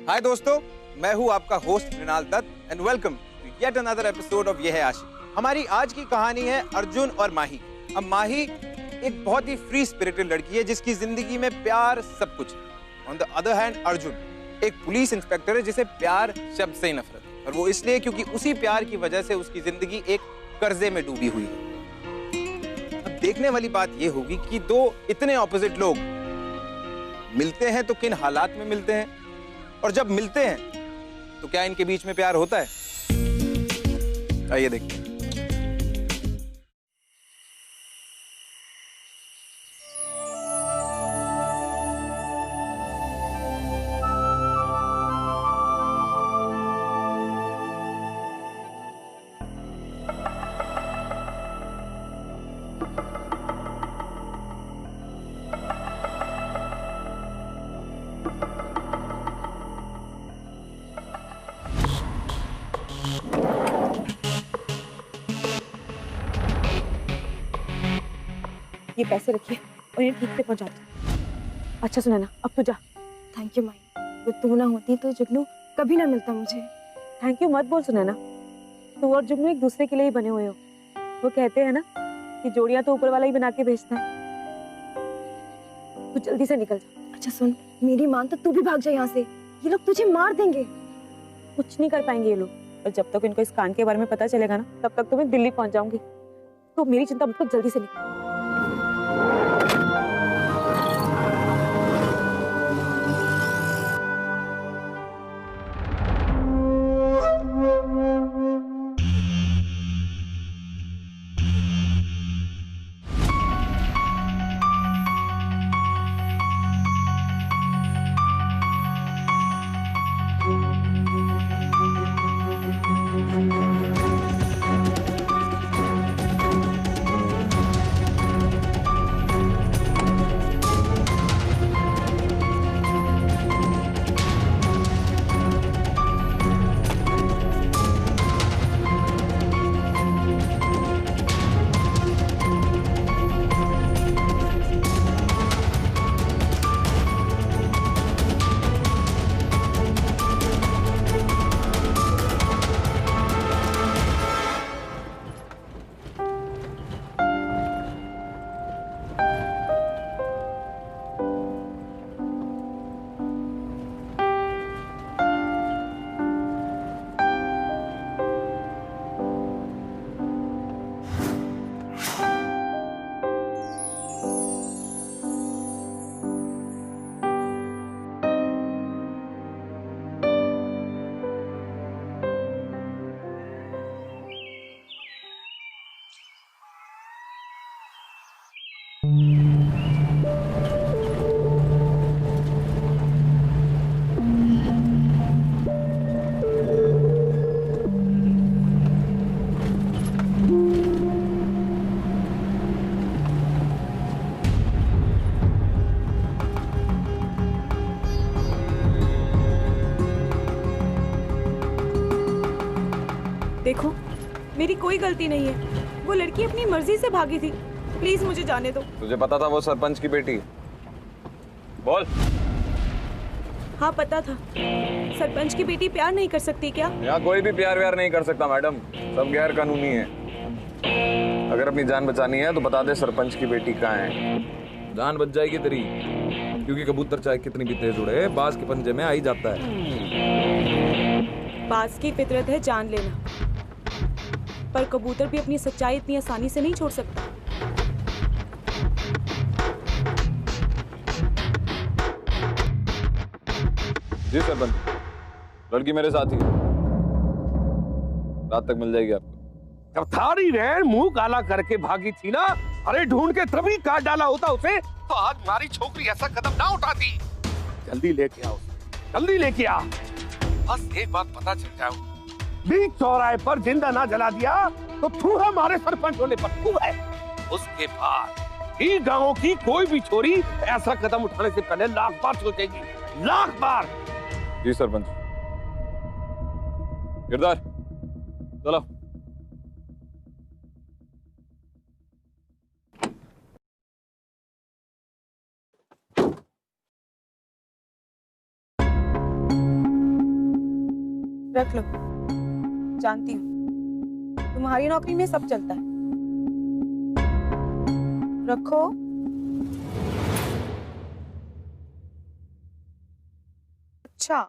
हाय दोस्तों, मैं हूं आपका host Mrinal Dutt and welcome to yet another episode of Yeh Hai आशिक। हमारी आज की कहानी है अर्जुन और माही। अब माही एक बहुत ही फ्री स्पिरिटेड लड़की है जिसकी जिंदगी में प्यार सब कुछ है। On the other hand Arjun एक पुलिस इंस्पेक्टर है जिसे प्यार शब्द से ही नफरत है, और वो इसलिए क्योंकि उसी प्यार की वजह से उसकी जिंदगी एक कर्जे में डूबी हुई है। अब देखने वाली बात ये होगी कि दो इतने ऑपोजिट लोग मिलते हैं तो किन हालात में मिलते हैं, और जब मिलते हैं तो क्या इनके बीच में प्यार होता है। आइए देखते हैं। ये पैसे रखिए और इन्हें ठीक से पहुंचा दो। अच्छा सुनैना, अब तू जा। थैंक यू माई। अगर तू ना होती तो जुगनू कभी ना मिलता मुझे। थैंक यू मत बोल सुनैना, तू और जुगनू एक दूसरे के लिए ही बने हुए हो। वो कहते हैं ना कि जोड़ियां तो ऊपर वाला ही बना के भेजता है। तू जल्दी से निकल जा। अच्छा सुन, मेरी मान तो तू भी भाग जा यहाँ से, ये लोग तुझे मार देंगे। कुछ नहीं कर पाएंगे ये लोग, और जब तक इनको इस कांड के बारे में पता चलेगा ना तब तक तो मैं दिल्ली पहुंच जाऊंगी। तो मेरी चिंता मत कर, जल्दी से निकल। देखो, मेरी कोई गलती नहीं है। वो लड़की अपनी मर्जी से भागी थी। प्लीज मुझे जाने दो। तुझे पता था वो सरपंच की बेटी है? बोल। हाँ पता था। सरपंच की बेटी प्यार नहीं कर सकती क्या? यहाँ कोई भी प्यार व्यार नहीं कर सकता मैडम, सब गैर कानूनी है। अगर अपनी जान बचानी है तो बता दे सरपंच की बेटी कहाँ है। जान बच जाएगी तेरी, क्योंकि कबूतर चाहे कितनी भी तेज उड़े बाज के पंजे में आ ही जाता है। बाज की फितरत है जान लेना, पर कबूतर भी अपनी सच्चाई इतनी आसानी से नहीं छोड़ सकता। जी सरपंच, लड़की मेरे साथ ही है, रात तक मिल जाएगी आपको। जब थारी रहन मुंह काला करके भागी थी ना, अरे ढूंढ के तभी काट डाला होता उसे, तो आज हमारी छोकरी ऐसा कदम ना उठाती। जल्दी लेके आओ, जल्दी लेके आ। बस एक बात पता चल जाए, बीच चौराहे पर जिंदा ना जला दिया तो तू हमारे सरपंच होने पर तू है। उसके बाद ही गांव की कोई भी छोरी ऐसा कदम उठाने से पहले लाख बार सोचेगी, लाख बार। जी सरपंच। गिरदार चलो। रख लो, जानती हूँ तुम्हारी नौकरी में सब चलता है। रखो। अच्छा,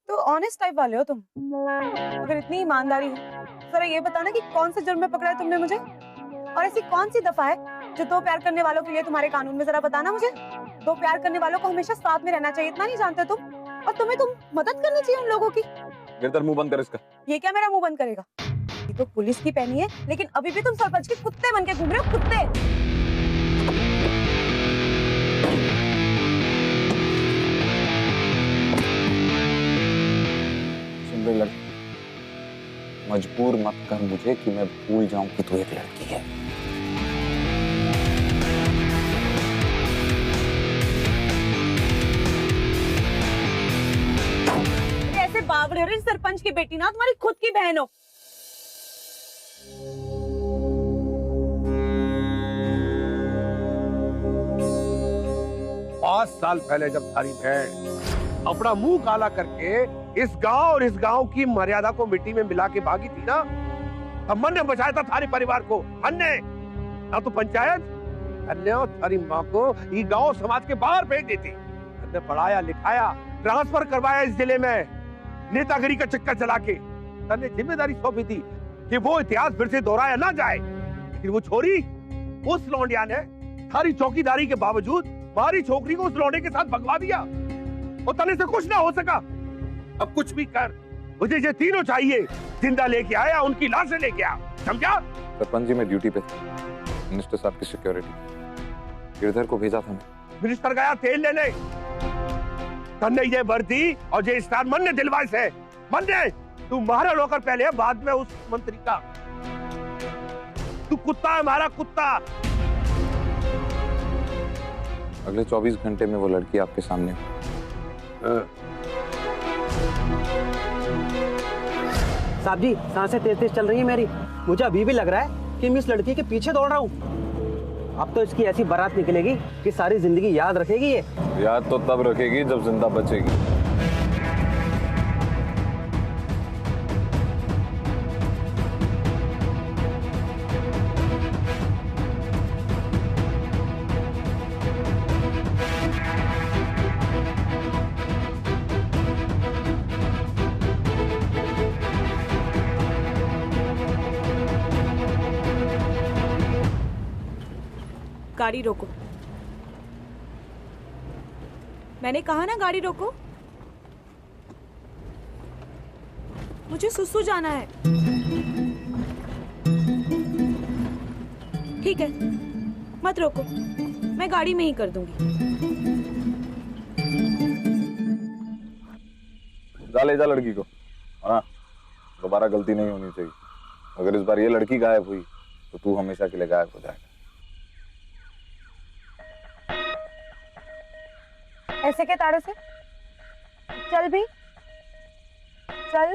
तो ऑनेस्ट टाइप वाले हो तुम। अगर इतनी ईमानदारी है, जरा ये बताना कि कौन से जुर्म में पकड़ा है तुमने मुझे, और ऐसी कौन सी दफा है जो दो प्यार करने वालों के लिए तुम्हारे कानून में, जरा बताना मुझे। दो प्यार करने वालों को हमेशा साथ में रहना चाहिए, इतना नहीं जानते तुम? और तुम्हें मदद करनी चाहिए उन लोगों की। गिरधर मुंह बंद कर इसका। ये क्या मेरा मुंह बंद करेगा? ये तो पुलिस की पहनी है, लेकिन अभी भी तुम सरपंच के कुत्ते बन के घूम रहे हो, कुत्ते। सुन बे लड़की, मजबूर मत कर मुझे कि मैं भूल जाऊं कि तू एक लड़की है। ऐसे बावड़े हो रहे, सरपंच की बेटी ना तुम्हारी खुद की बहन हो। पांच साल पहले जब थारी बहन अपना मुंह काला करके इस गांव और इस गांव की मर्यादा को मिट्टी में मिला के भागी थी ना, तब मन ने बचाया था थारी परिवार को। मन ने ना तो पंचायत, अन्य थारी माँ को ये गांव समाज के बाहर फेंक देती। हमने पढ़ाया लिखाया, ट्रांसफर करवाया इस जिले में, नेतागिरी का चक्कर चला के तन्ने जिम्मेदारी सौंपी थी कि वो इतिहास फिर से दोहराया ना जाए। लेकिन वो छोरी, उस लौंडिया ने थारी चौकीदारी के बावजूद हमारी छोकरी को उस लौंडे के साथ भगवा दिया। और तने से कुछ ना हो सका। अब कुछ भी कर, मुझे ये तीनों चाहिए। जिंदा लेके आया, उनकी लाशें लेके आ, समझा? सरपंच जी मैं ड्यूटी पे था, मिनिस्टर साहब की सिक्योरिटी, गिरधर को भेजा था मैं। मिनिस्टर गया तेल लेने, तन्ने ये वर्दी और ये स्टार मन ने दिलवाए से। मन ने तू मारा नौकर पहले है, बाद में उस मंत्री का। तू कुत्ता है, हमारा कुत्ता। अगले 24 घंटे में वो लड़की आपके सामने। साहब जी, सांसें तेज तेज चल रही है मेरी। मुझे अभी भी लग रहा है कि मैं इस लड़की के पीछे दौड़ रहा हूँ। अब तो इसकी ऐसी बारात निकलेगी कि सारी जिंदगी याद रखेगी ये। याद तो तब रखेगी जब जिंदा बचेगी। गाड़ी रोको। मैंने कहा ना गाड़ी रोको। मुझे सुसु जाना है। ठीक है, मत रोको, मैं गाड़ी में ही कर दूंगी। जा ले जा लड़की को। हाँ, दोबारा गलती नहीं होनी चाहिए। अगर इस बार ये लड़की गायब हुई तो तू हमेशा के लिए गायब हो जाएगा। ऐसे के तारे से चल भी चल।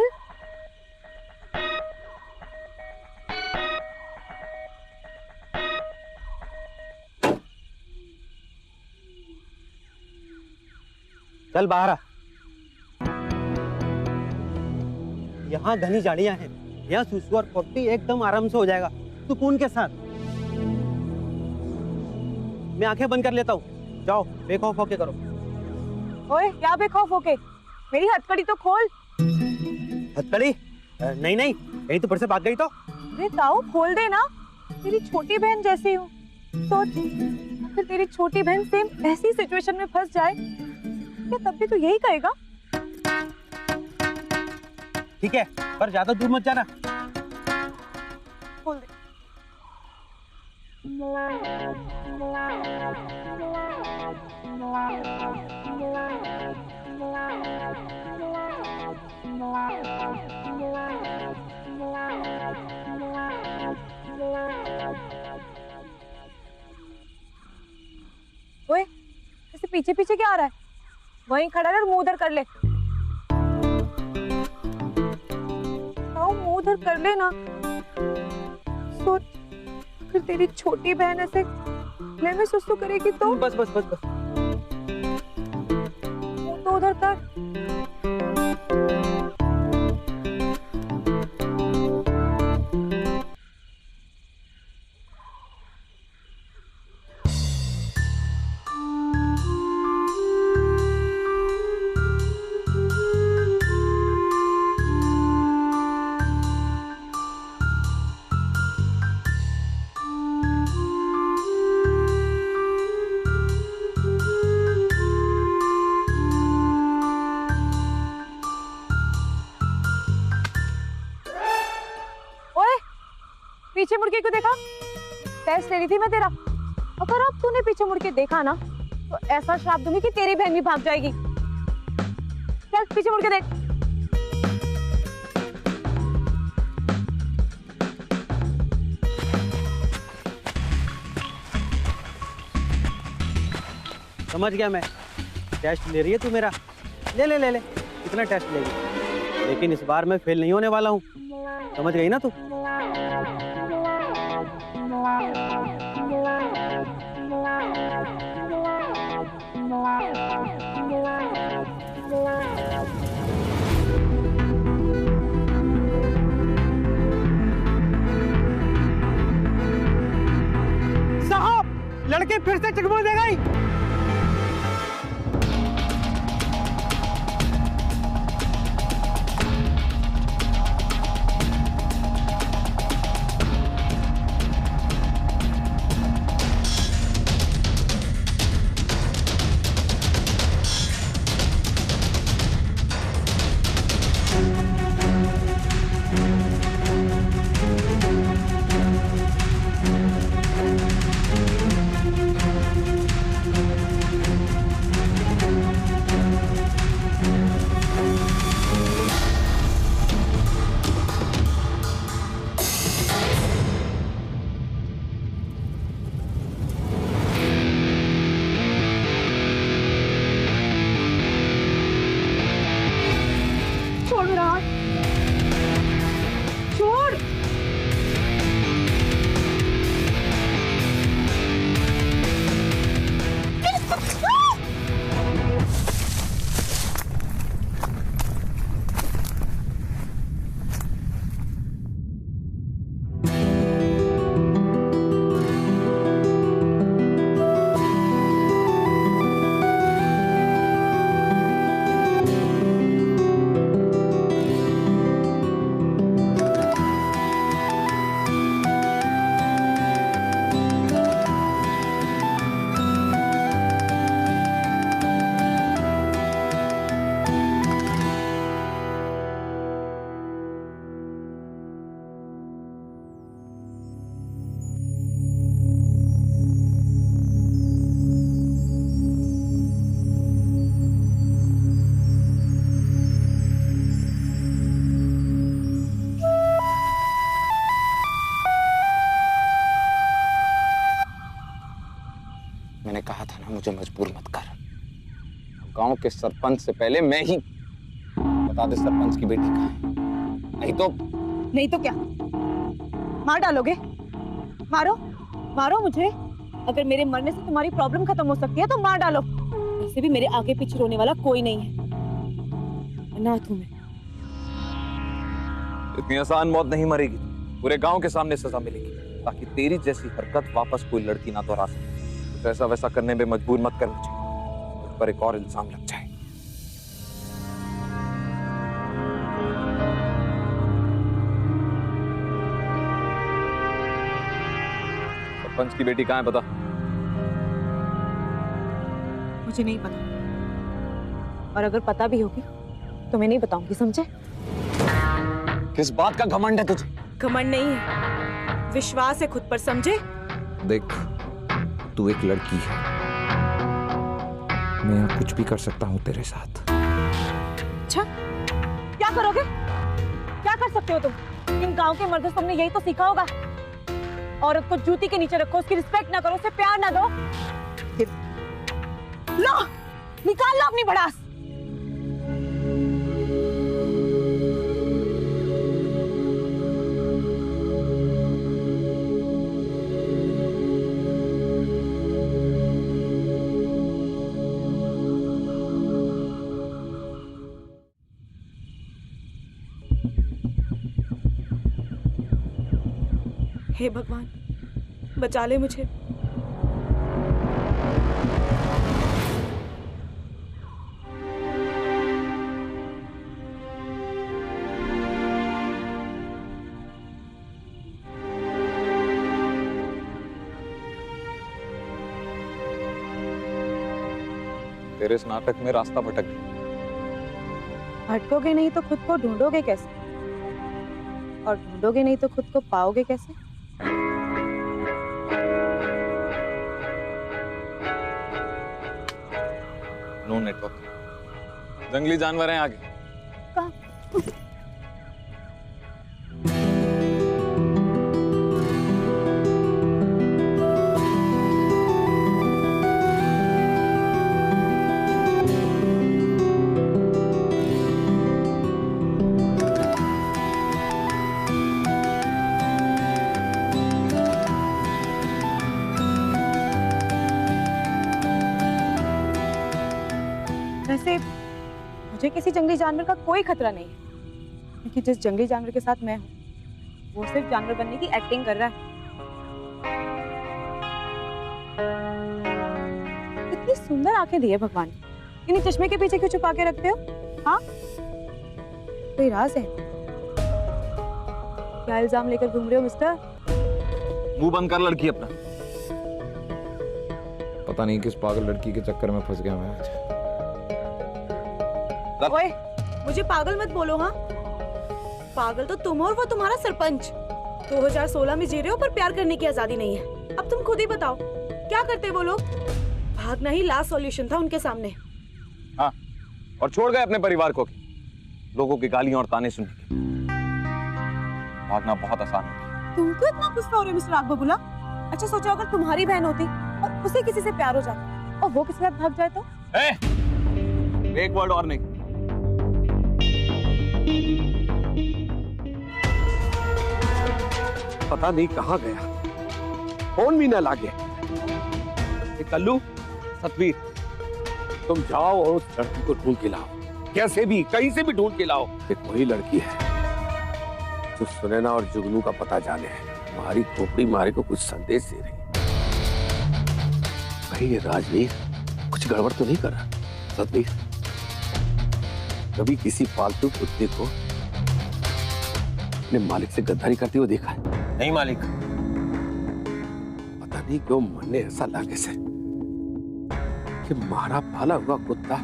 चल बाहर आ। यहाँ घनी झाड़ियां हैं, यहाँ सुसु और पोटी एकदम आराम से हो जाएगा, सुकून के साथ। मैं आंखें बंद कर लेता हूँ, जाओ बेखौफ होके करो। ओए, क्या बेखौफ होके? मेरी हथकड़ी तो खोल। हथकड़ी? नहीं नहीं, कहीं तो फिर से भाग गई तो? अरे ताऊ, खोल दे ना, तेरी छोटी बहन जैसी हूँ। सोच, अगर तेरी छोटी बहन सेम ऐसी सिचुएशन में फंस जाए, क्या तब भी तो यही कहेगा? ठीक है, पर ज्यादा दूर मत जाना। खोल दे। ओए, ऐसे पीछे पीछे क्या आ रहा है? वहीं खड़ा रह और मुंह उधर कर ले। मुंह उधर कर ले ना। सोच, अगर तेरी छोटी बहन ऐसे ले में सुसु करेगी तो? बस बस बस बस। मुंह तो उधर कर। पीछे मुड़ के क्यों देखा? टेस्ट ले रही थी मैं तेरा। अगर अब तूने पीछे मुड़ के देखा ना तो ऐसा श्राप दूंगी कि तेरी बहन भी भाग जाएगी। चल पीछे मुड़ के देख। समझ गया मैं। टेस्ट ले रही है तू मेरा? ले ले ले ले, कितना टेस्ट लेगी, लेकिन इस बार मैं फेल नहीं होने वाला हूँ। समझ गई ना तू? साहब, लड़के फिर से चकमा देगा ही। मैंने कहा था ना, मुझे मजबूर मत कर। गांव के सरपंच से पहले मैं ही बता दे सरपंच की बेटी कहाँ है। नहीं तो क्या मार डालोगे? मारो मारो मुझे। अगर मेरे मरने से तुम्हारी प्रॉब्लम खत्म हो सकती है तो मार डालो। वैसे भी मेरे आगे पीछे रोने वाला कोई नहीं है। अनाथ हूं मैं। इतनी आसान मौत नहीं मरेगी, पूरे गांव के सामने सजा मिलेगी, ताकि तेरी जैसी हरकत वापस कोई लड़की ना दोहरा सके। तो ऐसा वैसा करने में मजबूर मत कर मुझे, मुझ पर एक और इल्जाम लग जाए। सरपंच की बेटी कहाँ है, बता। मुझे नहीं पता, और अगर पता भी होगी तो मैं नहीं बताऊंगी, समझे? किस बात का घमंड है तुझे? घमंड नहीं है, विश्वास है खुद पर, समझे? देख, तू एक लड़की है, मैं कुछ भी कर सकता हूँ तेरे साथ। अच्छा, क्या करोगे? क्या कर सकते हो तुम? इन गांव के मर्दों से तुमने यही तो सीखा होगा। औरत को जूती के नीचे रखो, उसकी रिस्पेक्ट ना करो, उसे प्यार ना दो। लो, निकाल लो अपनी भड़ास। हे भगवान, बचा ले मुझे। तेरे इस नाटक में रास्ता भटक गया। भटकोगे नहीं तो खुद को ढूंढोगे कैसे? और ढूंढोगे नहीं तो खुद को पाओगे कैसे? No network. जंगली जानवर हैं आगे। कहाँ? वैसे मुझे किसी जंगली जानवर का कोई खतरा नहीं है, क्योंकि जिस जंगली जानवर के साथ मैं हूँ वो सिर्फ जानवर बनने की एक्टिंग कर रहा है। इतनी सुंदर आंखें दी है भगवान ने, इन्हीं चश्मे के पीछे क्यों छुपा के रखते हो? हाँ, कोई राज है? क्या इल्जाम लेकर घूम रहे हो मिस्टर? मुंह बंद कर लड़की अपना। पता नहीं किस पागल लड़की के चक्कर में फंस गया मैं आज। ओए, मुझे पागल मत बोलो। हाँ, पागल तो तुम हो और वो तुम्हारा सरपंच। 2016 में जी रहे हो पर प्यार करने की आजादी नहीं है। अब तुम खुद ही बताओ क्या करते वो लोग? भागना ही लास्ट सॉल्यूशन था उनके सामने। हाँ, और छोड़ गए अपने परिवार को, लोगों की गालियां और ताने सुनने के। भागना बहुत आसान है। तुम क्यों इतना गुस्सा हो रहे हो मिस्टर आग बबूला? अच्छा सोचो अगर तुम्हारी बहन होती और उसे किसी से प्यार हो जाता और वो किसी के साथ भाग जाए तो? एक वर्ड और नहीं। पता नहीं कहाँ गया, फोन भी ना लागे। ये कल्लू, सतवीर, तुम जाओ और उस लड़की को ढूंढ के लाओ, कैसे भी कहीं से भी ढूंढ के लाओ। एक वही लड़की है जो सुनैना और जुगनू का पता जाने हमारी खोपड़ी मारे को कुछ संदेश दे रही। भाई ये राजवीर कुछ गड़बड़ तो नहीं कर रहा? सतवीर, कभी किसी पालतू कुत्ते को अपने मालिक से गद्दारी करते हुए देखा है? नहीं मालिक। पता नहीं क्यों मन ने ऐसा लागे से कि मारा पाला हुआ कुत्ता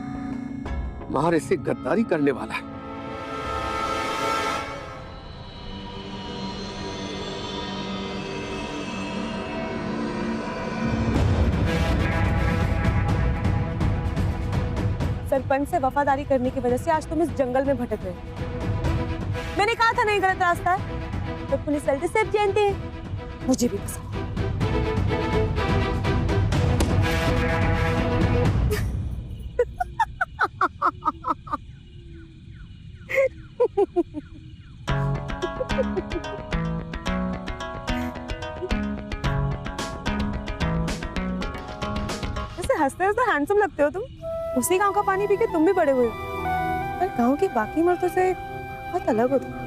मारे से गद्दारी करने वाला है। सरपंच से वफादारी करने की वजह से आज तुम इस जंगल में भटक रहे हो। मैंने कहा था नहीं गलत रास्ता है, तो पुलिस वाले सब जानते हैं, मुझे भी पसंद। वैसे हंसते हंसते हैंडसम लगते हो तुम। उसी गांव का पानी पी के तुम भी बड़े हुए हो, पर गांव के बाकी मर्दों से बहुत अलग हो तुम।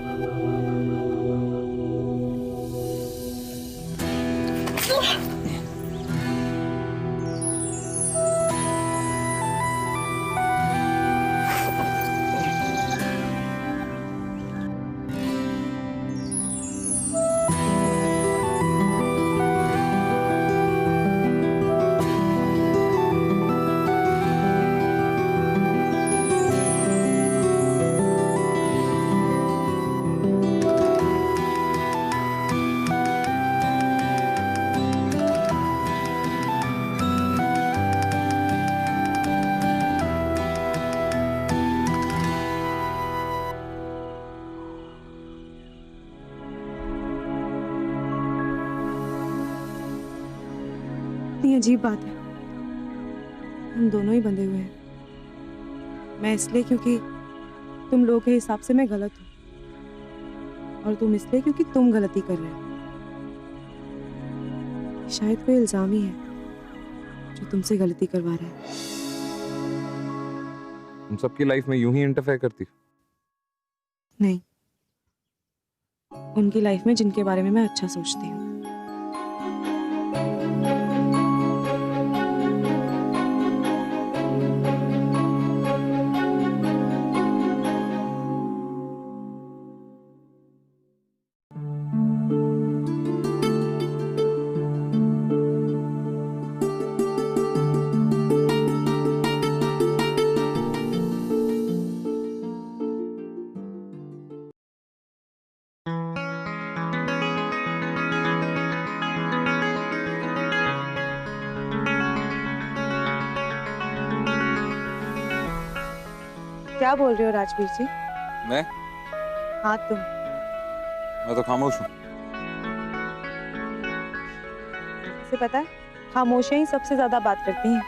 कितनी अजीब बात है, हम दोनों ही बंधे हुए हैं। मैं इसलिए क्योंकि तुम लोगों के हिसाब से मैं गलत हूँ, और तुम इसलिए क्योंकि तुम गलती कर रहे हो। शायद कोई इल्जाम ही है जो तुमसे गलती करवा रहा है। तुम सबकी लाइफ में यूं ही इंटरफेयर करती हो? नहीं, उनकी लाइफ में जिनके बारे में मैं अच्छा सोचती हूँ। क्या बोल रहे हो राजवीर जी? मैं हाँ तुम। मैं तो खामोश हूँ। इसे पता है, खामोशियां ही सबसे ज्यादा बात करती हैं।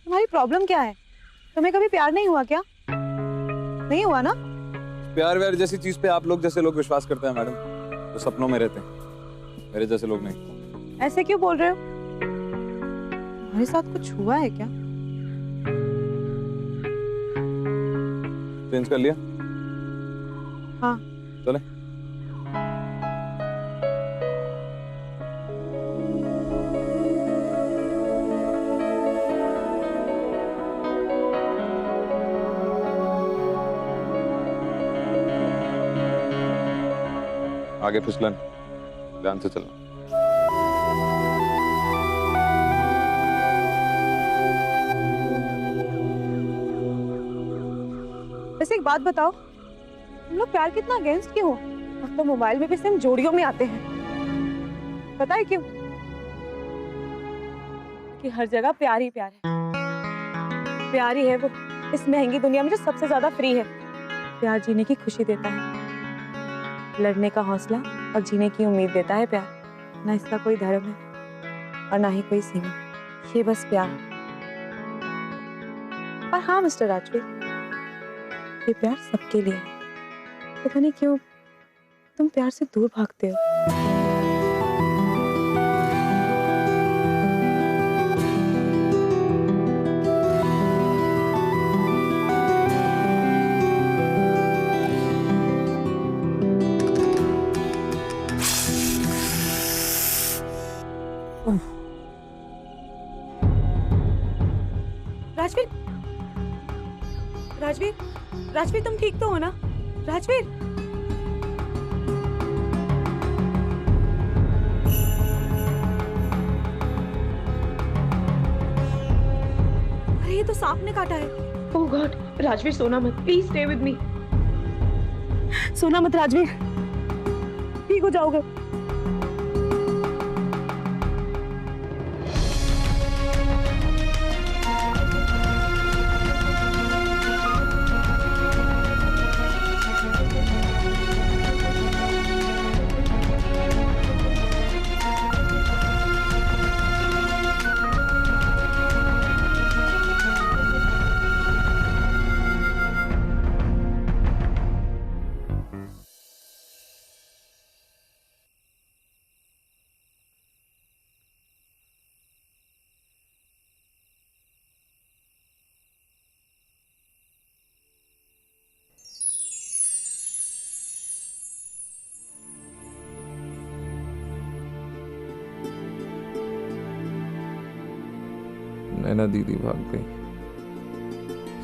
तुम्हारी प्रॉब्लम क्या है? तुम्हें कभी प्यार नहीं हुआ क्या? नहीं हुआ ना? प्यार व्यार जैसी चीज पे आप लोग जैसे लोग विश्वास करते हैं मैडम, तो सपनों में रहते हैं, मेरे जैसे लोग नहीं। ऐसे क्यों बोल रहे हो? तुम्हारे साथ कुछ हुआ है क्या? चेंज कर लिया? हाँ। चले। आगे फिसलन, ध्यान से चलना। वैसे एक बात बताओ, तुम लोग प्यार कितना अगेंस्ट क्यों हो? अब तो मोबाइल में भी सिर्फ जोड़ियों में आते हैं। पता है क्यों? कि हर जगह प्यार ही प्यार है। प्यार ही है वो इस महंगी दुनिया में जो सबसे ज्यादा फ्री है। प्यार जीने की खुशी देता है, लड़ने का हौसला और जीने की उम्मीद देता है प्यार। ना इसका कोई धर्म है और ना ही कोई सीमा, ये बस प्यार। और हाँ मिस्टर राजवीर, ये प्यार सबके लिए है। पता नहीं क्यों तुम प्यार से दूर भागते हो। राजवीर, राजवीर, राजवीर तुम ठीक तो हो ना? राजवीर, अरे ये तो सांप ने काटा है। ओह गॉड, राजवीर सोना मत, प्लीज स्टे विद मी। सोना मत राजवीर, ठीक हो जाओगे। नैना दीदी भाग गई,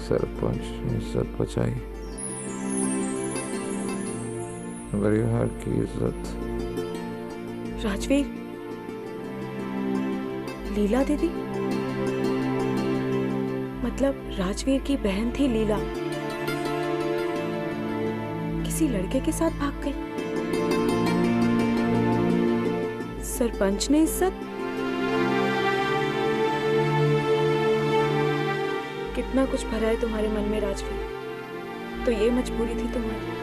सरपंच ने इज्जत बचाई, मगर यार की इज्जत। राजवीर, लीला दीदी? मतलब राजवीर की बहन थी लीला, किसी लड़के के साथ भाग गई। सरपंच ने इज्जत? कितना कुछ भरा है तुम्हारे मन में राजवीर, तो ये मजबूरी थी तुम्हारी।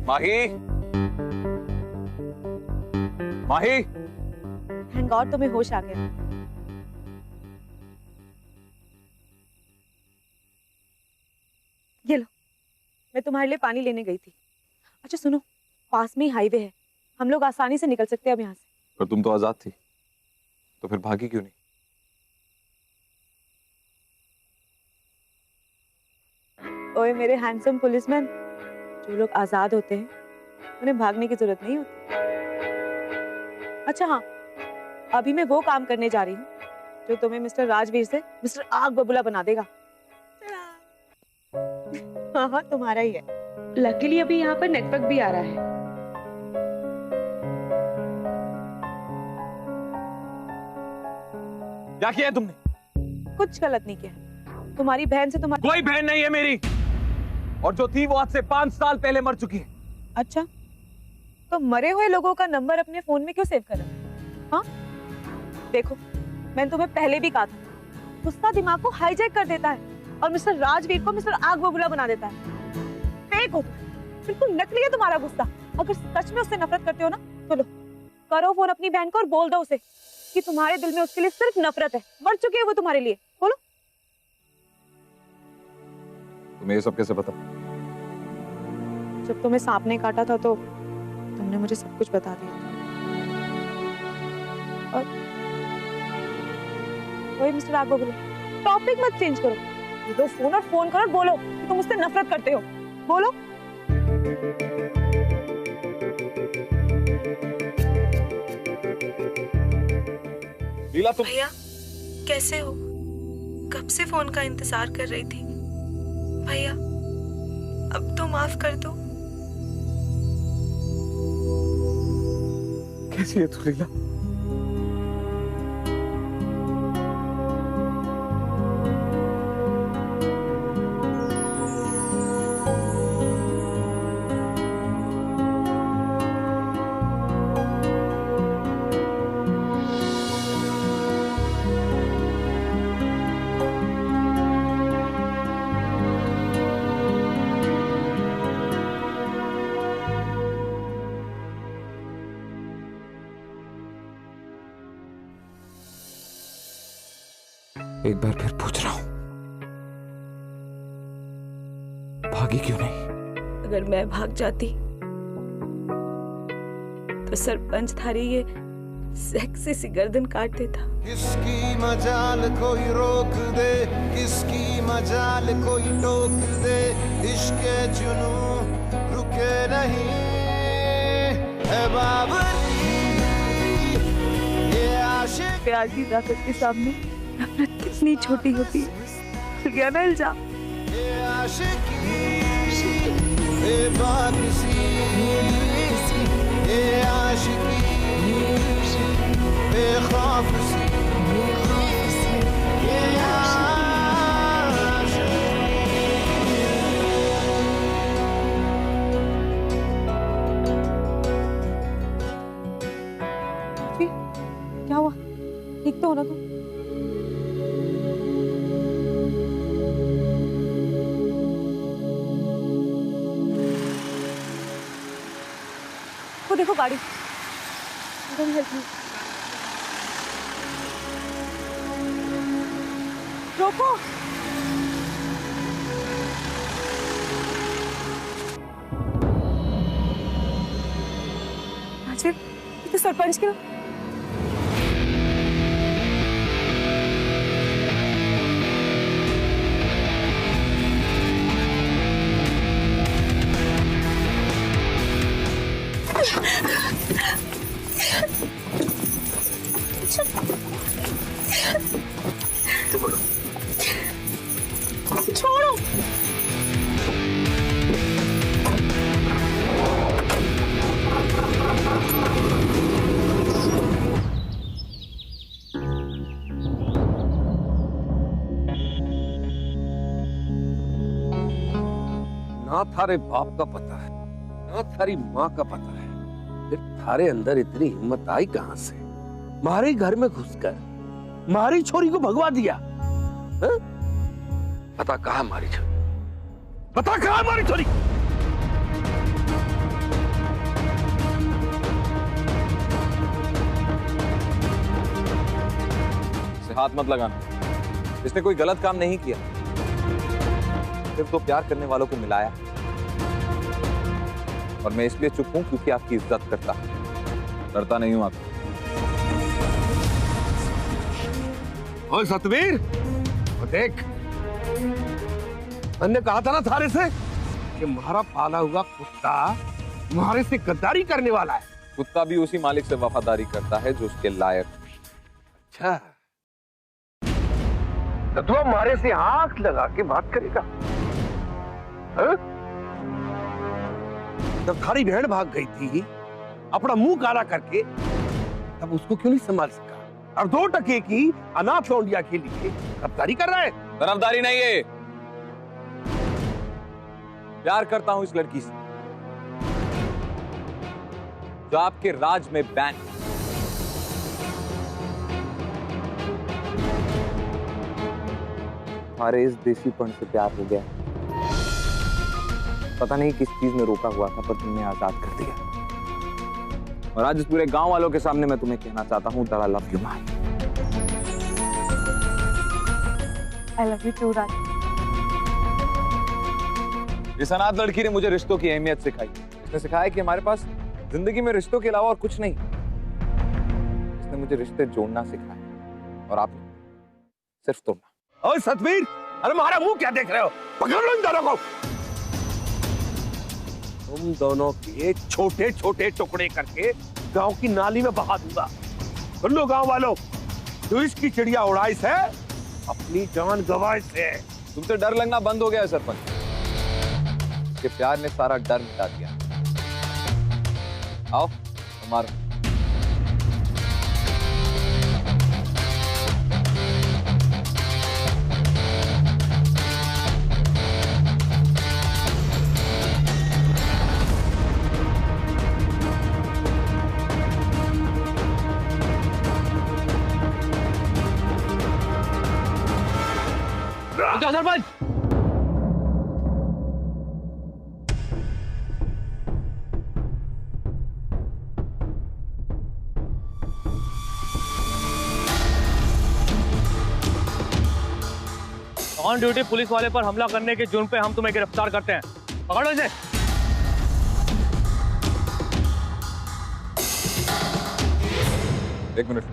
माही, माही, थैंक गॉड तुम्हें होश आ गया। ये लो, मैं तुम्हारे लिए पानी लेने गई थी। अच्छा सुनो, पास में ही हाईवे है, हम लोग आसानी से निकल सकते हैं अब यहाँ से। पर तुम तो आजाद थी, तो फिर भागी क्यों नहीं? ओए मेरे हैंडसम पुलिसमैन, जो लोग आजाद होते हैं उन्हें भागने की जरूरत नहीं होती। अच्छा हाँ, अभी मैं वो काम करने जा रही हूँ जो तुम्हें मिस्टर राजवीर से मिस्टर आग बबूला बना देगा। हाँ हाँ, तुम्हारा ही है। लकीली अभी यहाँ पर नेटवर्क भी आ रहा है। क्या किया तुमने? कुछ गलत नहीं किया। तुम्हारी बहन से तुम्हारी कोई बहन नहीं है मेरी, और जो थी वो आज से 5 साल पहले मर चुकी है। अच्छा, तो मरे हुए लोगों का नंबर अपने फोन में क्यों सेव कर रहे हो? हाँ देखो, मैंने तुम्हें पहले भी कहा था, गुस्सा दिमाग को हाईजैक कर देता है और मिस्टर राजवीर को मिस्टर आग बबूला बना देता है। फेक हो तुम, बिल्कुल नकली है तुम्हारा गुस्सा। अगर सच में उससे नफरत करते हो ना तो लो, करो फोन अपनी बहन को और बोल दो उसे कि तुम्हारे दिल में उसके लिए सिर्फ नफरत है। मर चुकी है वो तुम्हारे लिए। बोलो। तुम्हें ये सब कैसे पता? जब तुम्हें सांप ने काटा था तो तुमने मुझे सब कुछ बता दिया था। और वही मिस्टर आग बबूला, टॉपिक मत चेंज करो, ये दो फोन और फोन करो और बोलो कि तुम मुझसे नफरत करते हो। बोलो। लीला तुम भैया कैसे हो? कब से फोन का इंतजार कर रही थी। भैया अब तो माफ कर दो। कैसी है तू लीला? एक बार फिर पूछ रहा हूं, भागी क्यों नहीं? अगर मैं भाग जाती तो सरपंच थारी ये सेक्सी सी गर्दन काट देता। किसकी मजाल कोई रोक दे, किसकी मजाल कोई टोक दे, इश्क जुनू रुके नहीं है बाबरी, ये आशिक प्यार की ताकत के सामने नफरत कितनी छोटी होती है। खुल गया ना इल्जाम। ये आशिकी बेबाकिसी, ये आशिकी बेखौफ सी, ये जी, क्या हुआ? ठीक तो हो ना तुम? वो देखो गाड़ी। Help me. रोको। राजवीर, ये तो सरपंच के। छोड़ो। ना थारे बाप का पता है, ना थारी माँ का पता है, फिर थारे अंदर इतनी हिम्मत आई कहां से? मारे घर में घुसकर मारी छोरी को भगवा दिया। हा? पता कहाँ मारी छोरी? पता कहाँ मारी छोरी? इसे हाथ मत लगाना, इसने कोई गलत काम नहीं किया, सिर्फ तो प्यार करने वालों को मिलाया। और मैं इसलिए चुप हूं क्योंकि आपकी इज्जत करता हूं। डरता नहीं हूँ आप। ओए सतवीर, देख, मैंने कहा था ना थारे से कि हमारा पाला हुआ कुत्ता तुम्हारे से गद्दारी करने वाला है। कुत्ता भी उसी मालिक से वफादारी करता है जो उसके लायक। अच्छा, तो तू हमारे से आंख लगा के बात करेगा? हाँ? जब थारी बहन भाग गई थी अपना मुंह काला करके, तब उसको क्यों नहीं संभाल सका? और 2 टके की अनाथ लौंडिया के लिए तरफदारी कर रहा है। तरफदारी नहीं है, प्यार करता हूं इस लड़की से जो आपके राज में बैन है। हमारे इस देसीपन से प्यार हो गया। पता नहीं किस चीज में रोका हुआ था, पर तुमने आजाद कर दिया। और आज इस पूरे गांव वालों के सामने मैं तुम्हें कहना चाहता हूं that I love you, Mahi. I love you too, राज। इस अनाथ लड़की ने मुझे रिश्तों की अहमियत सिखाई। इसने सिखाया कि हमारे पास जिंदगी में रिश्तों के अलावा और कुछ नहीं। इसने मुझे रिश्ते जोड़ना सिखाया और आपने सिर्फ तोड़ना। ओए सतवीर, अरे हमारा मुंह क्या देख रहे हो? पकड़ लो इन दोनों को। तुम दोनों के छोटे छोटे टुकड़े करके गांव की नाली में बहा दूंगा। सुन लो गांव वालों, जो इसकी चिड़िया उड़ाई से अपनी जान गवाई से। तुमसे डर लगना बंद हो गया है सरपंच। के प्यार ने सारा डर मिटा दिया। आओ मारो। सरपंच, ऑन ड्यूटी पुलिस वाले पर हमला करने के जुर्म पे हम तुम्हें गिरफ्तार करते हैं। पकड़ो इसे। एक मिनट।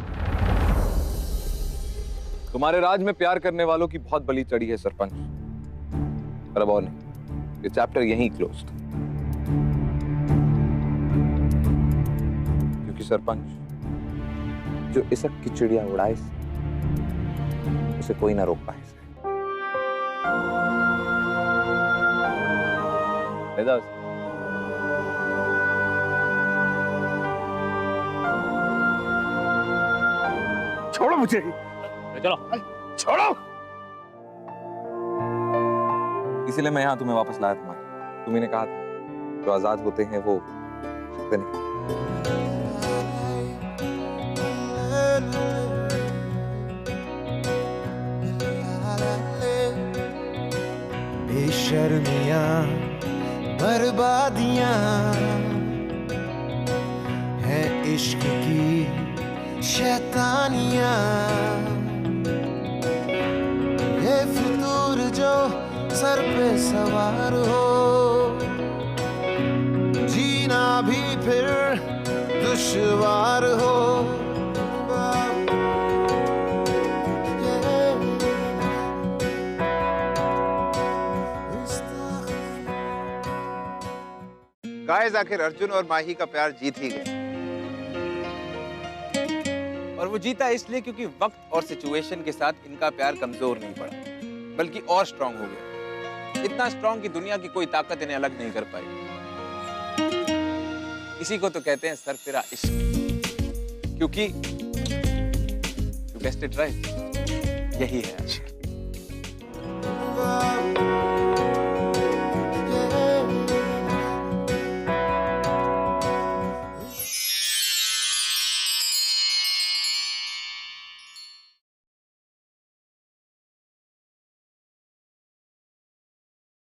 तुम्हारे राज में प्यार करने वालों की बहुत बली चढ़ी है सरपंच। पर अब और नहीं, ये चैप्टर यहीं क्लोज। क्योंकि सरपंच, जो इसक की चिड़िया उड़ाए उसे कोई ना रोक पाए। छोड़ो मुझे, चलो छोड़ो। इसीलिए मैं यहाँ तुम्हें वापस लाया था। तुम्ही ने कहा था जो आजाद होते हैं वो सकते नहीं। बेशर्मियां बर्बादियां हैं इश्क की शैतानियां। ये फितूर जो सर पे सवार हो, जीना भी फिर दुश्वार हो। गाइस, आखिर अर्जुन और माही का प्यार जीत ही गया। और वो जीता इसलिए क्योंकि वक्त और सिचुएशन के साथ इनका प्यार कमजोर नहीं पड़ा, बल्कि और स्ट्रांग हो गया। इतना स्ट्रांग कि दुनिया की कोई ताकत इन्हें अलग नहीं कर पाई। इसी को तो कहते हैं सरफिरा इश्क। क्योंकि यू गेस्ड इट राइट, यही है आशिक।